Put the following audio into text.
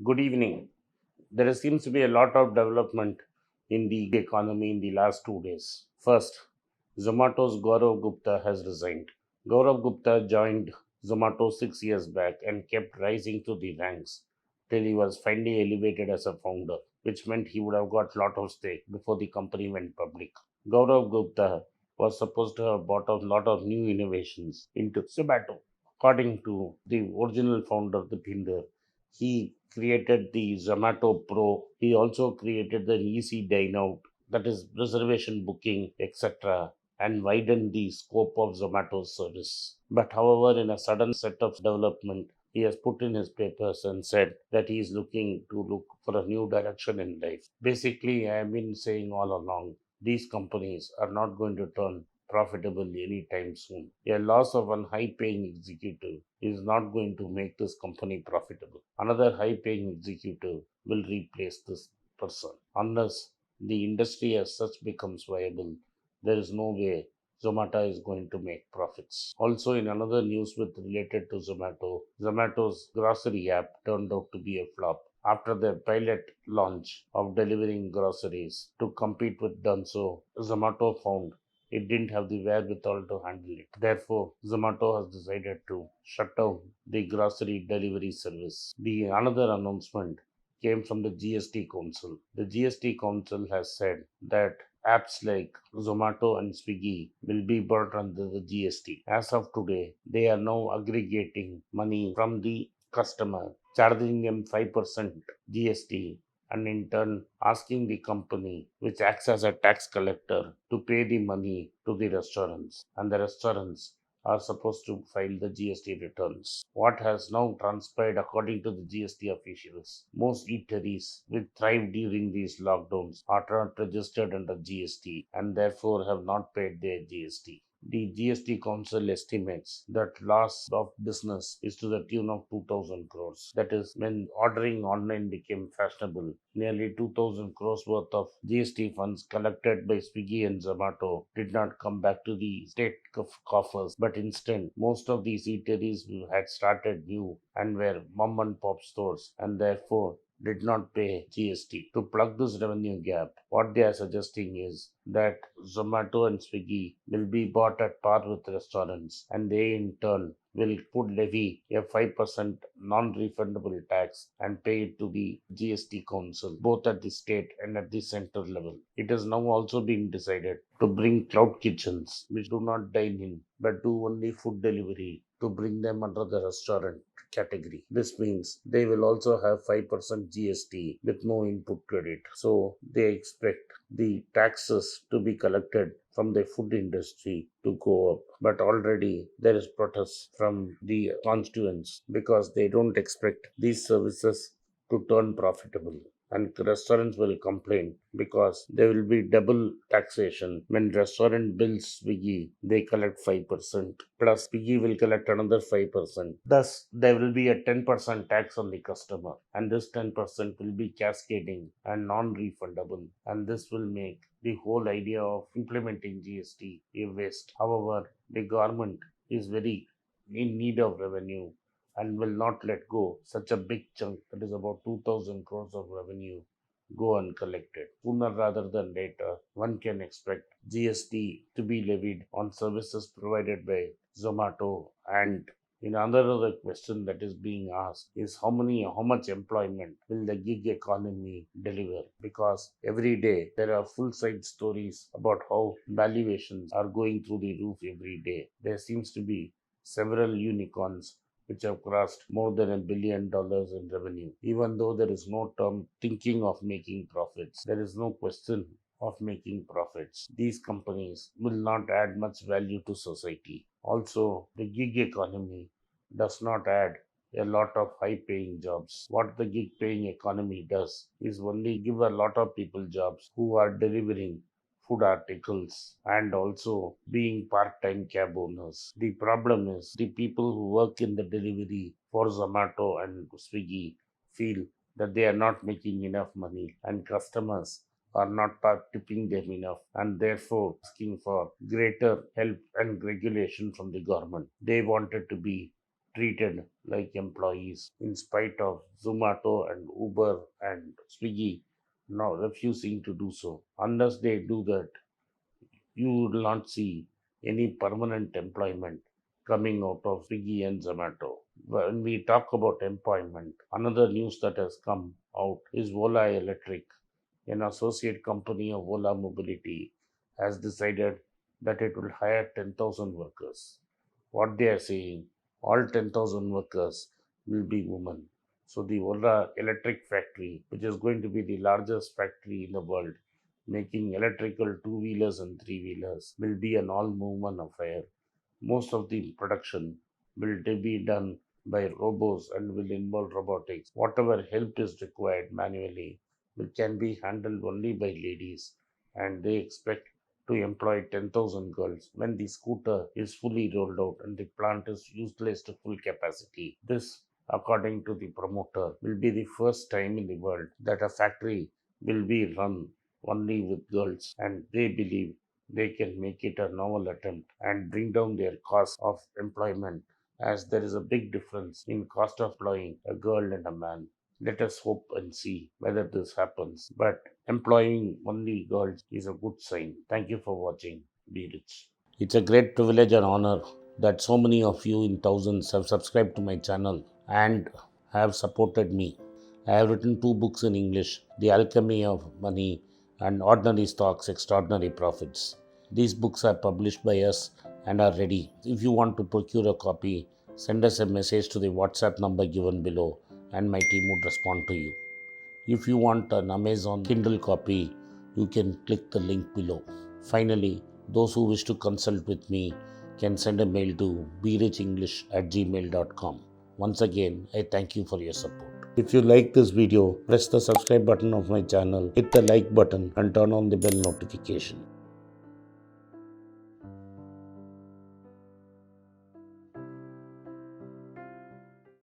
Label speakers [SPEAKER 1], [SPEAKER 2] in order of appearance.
[SPEAKER 1] Good evening. There seems to be a lot of development in the economy in the last 2 days. First, Zomato's Gaurav Gupta has resigned. Gaurav Gupta joined Zomato 6 years back and kept rising through the ranks till he was finally elevated as a founder, which meant he would have got lot of stake before the company went public. Gaurav Gupta was supposed to have brought a lot of new innovations into Zomato. According to the original founder, Deepinder, he created the Zomato Pro. He also created the Easy Dine Out, that is reservation booking, etc., and widened the scope of Zomato's service. But however, in a sudden set of development, he has put in his papers and said that he is looking to look for a new direction in life. Basically, I have been saying all along, these companies are not going to turn profitable anytime soon. A loss of one high paying executive is not going to make this company profitable. Another high paying executive will replace this person. Unless the industry as such becomes viable, there is no way Zomato is going to make profits. Also, in another news with related to Zomato, Zomato's grocery app turned out to be a flop. After their pilot launch of delivering groceries to compete with Dunzo, Zomato found it didn't have the wherewithal to handle it. Therefore, Zomato has decided to shut down the grocery delivery service. The another announcement came from the GST Council. The GST Council has said that apps like Zomato and Swiggy will be brought under the GST. As of today, they are now aggregating money from the customer, charging them 5% GST, and in turn asking the company, which acts as a tax collector, to pay the money to the restaurants. And the restaurants are supposed to file the GST returns. What has now transpired, according to the GST officials, most eateries which thrived during these lockdowns are not registered under GST and therefore have not paid their GST. The GST Council estimates that loss of business is to the tune of 2000 crores. That is, when ordering online became fashionable, nearly 2000 crores worth of GST funds collected by Swiggy and Zomato did not come back to the state coffers, but instead, most of these eateries had started new and were mom and pop stores and therefore did not pay GST. To plug this revenue gap, what they are suggesting is that Zomato and Swiggy will be bought at par with restaurants and they in turn will put levy a 5% non-refundable tax and pay it to the GST Council, both at the state and at the center level. It has now also been decided to bring cloud kitchens, which do not dine in but do only food delivery, to bring them under the restaurant category. This means they will also have 5% GST with no input credit. So they expect the taxes to be collected from the food industry to go up. But already there is protest from the constituents because they don't expect these services to turn profitable. And restaurants will complain because there will be double taxation. When restaurant bills Swiggy, they collect 5%. Plus Swiggy will collect another 5%. Thus, there will be a 10% tax on the customer. And this 10% will be cascading and non-refundable. And this will make the whole idea of implementing GST a waste. However, the government is very in need of revenue and will not let go such a big chunk, that is about 2000 crores of revenue, go uncollected. Sooner rather than later, one can expect GST to be levied on services provided by Zomato. And in another question that is being asked is how much employment will the gig economy deliver? Because every day there are full side stories about how valuations are going through the roof every day. There seems to be several unicorns which have crossed more than $1 billion in revenue. Even though there is no term thinking of making profits, there is no question of making profits. These companies will not add much value to society. Also, the gig economy does not add a lot of high paying jobs. What the gig paying economy does is only give a lot of people jobs who are delivering food articles and also being part-time cab owners. The problem is the people who work in the delivery for Zomato and Swiggy feel that they are not making enough money and customers are not tipping them enough and therefore asking for greater help and regulation from the government. They wanted to be treated like employees in spite of Zomato and Uber and Swiggy now refusing to do so. Unless they do that, you will not see any permanent employment coming out of Swiggy and Zomato. When we talk about employment, another news that has come out is Ola Electric, an associate company of Ola Mobility, has decided that it will hire 10,000 workers. What they are saying, all 10,000 workers will be women. So the Ola Electric factory, which is going to be the largest factory in the world, making electrical two-wheelers and three-wheelers, will be an all-woman affair. Most of the production will be done by robots and will involve robotics. Whatever help is required manually which can be handled only by ladies, and they expect to employ 10,000 girls when the scooter is fully rolled out and the plant is utilized to full capacity. This, according to the promoter, will be the first time in the world that a factory will be run only with girls, and they believe they can make it a novel attempt and bring down their cost of employment, as there is a big difference in cost of employing a girl and a man. Let us hope and see whether this happens. But employing only girls is a good sign. Thank you for watching. Be rich. It's a great privilege and honor that so many of you in thousands have subscribed to my channel and have supported me. I have written two books in English, The Alchemy of Money and Ordinary Stocks, Extraordinary Profits. These books are published by us and are ready. If you want to procure a copy, send us a message to the WhatsApp number given below and my team would respond to you. If you want an Amazon Kindle copy, you can click the link below. Finally, those who wish to consult with me can send a mail to berichenglish@gmail.com. Once again, I thank you for your support. If you like this video, press the subscribe button of my channel, hit the like button and turn on the bell notification.